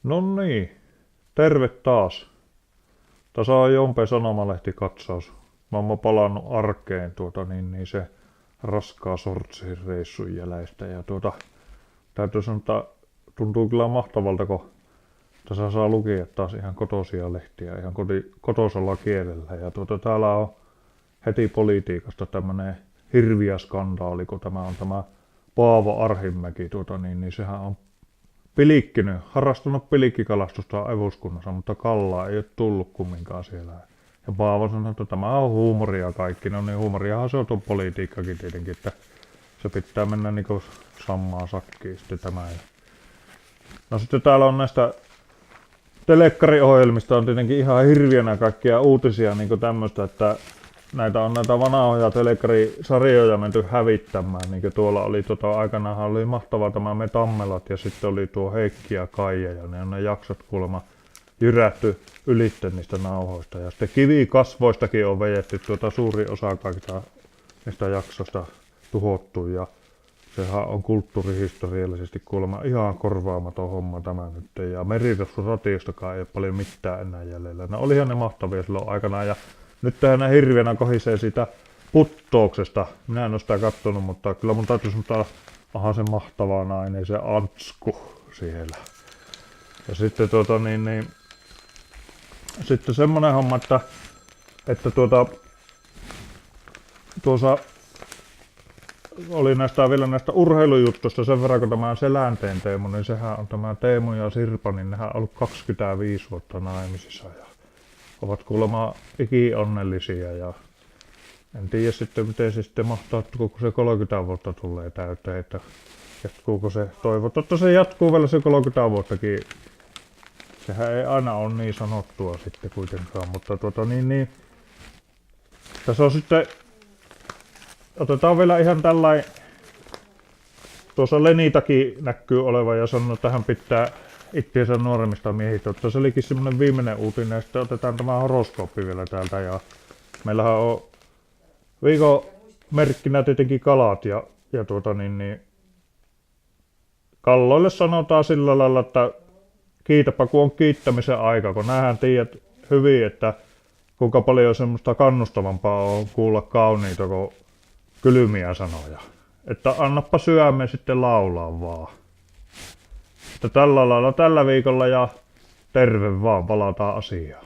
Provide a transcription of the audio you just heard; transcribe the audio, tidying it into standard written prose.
No niin, terve taas. Tässä on Jompe Sanomalehti-katsaus. Mä oon palannut arkeen se raskaa sortsireissun jäljestä. Ja täytyy sanoa, että tuntuu kyllä mahtavalta, kun tässä saa lukia taas ihan kotoisia lehtiä ihan kotosalla kielellä. Ja täällä on heti politiikasta tämmönen hirviä skandaali, kun tämä on tämä Paavo Arhimäki, sehän on harrastanut pilikkikalastusta eduskunnassa, mutta kallaa ei ole tullut kumminkaan siellä. Ja Paavo sanoi, että tämä on huumoria kaikki. No niin, huumoriahan se on tuon politiikkakin tietenkin, että se pitää mennä niinku sammaa sakkiin sitten tämä. No sitten täällä on näistä telekkariohjelmista on tietenkin ihan hirviänä kaikkia uutisia niinku tämmöistä, että näitä vanhoja telekkarisarjoja menty hävittämään. Niin tuolla oli aikanaan oli mahtava tämä Me Tammelat ja sitten oli tuo Heikki ja Kaija ja ne jaksot kuulemma jyrätty ylitte niistä nauhoista. Ja sitten kivikasvoistakin on vejetty suuri osa kaikista niistä jaksoista tuhottu ja sehän on kulttuurihistoriallisesti kuulemma ihan korvaamaton homma tämä nyt. Ja Merirosvoratiostakaan ei ole paljon mitään enää jäljellä. No olihan ne mahtavia silloin aikanaan ja nyt tähän hirveänä kohisee siitä puttouksesta. Minä en ole sitä kattonut, mutta kyllä mun täytyy sanoa, aha se mahtava nainen, se Ansku siellä. Ja sitten sitten semmonen homma, että tuossa oli vielä näistä urheilujuttuista sen verran, kun tämä Selänteen Teemu, niin sehän on tämä Teemu ja Sirpa, niin nehän on ollut 25 vuotta naimisissa ja ovat kuulemma ikionnellisia ja en tiedä sitten miten se sitten mahtaa, kun se 30 vuotta tulee täyteen, että jatkuuko se, toivotaan, että se jatkuu vielä se 30 vuottakin. Sehän ei aina ole niin sanottua sitten kuitenkaan, mutta tässä on sitten, otetaan vielä ihan tällainen, tuossa Lenitakin näkyy olevan ja sanoo, että hän pitää itseensä nuoremmista miehistä, mutta se olikin semmoinen viimeinen uutinen ja sitten otetaan tämä horoskooppi vielä täältä ja meillähän on viikon merkkinä tietenkin kalat ja kalloille sanotaan sillä lailla, että kiitäpä kun on kiittämisen aika, kun näähän tiedät hyvin, että kuinka paljon semmoista kannustavampaa on kuulla kauniita kuin kylmiä sanoja. Että annappa syömme sitten laulaa vaan. Että tällä lailla tällä viikolla ja terve vaan, palataan asiaan.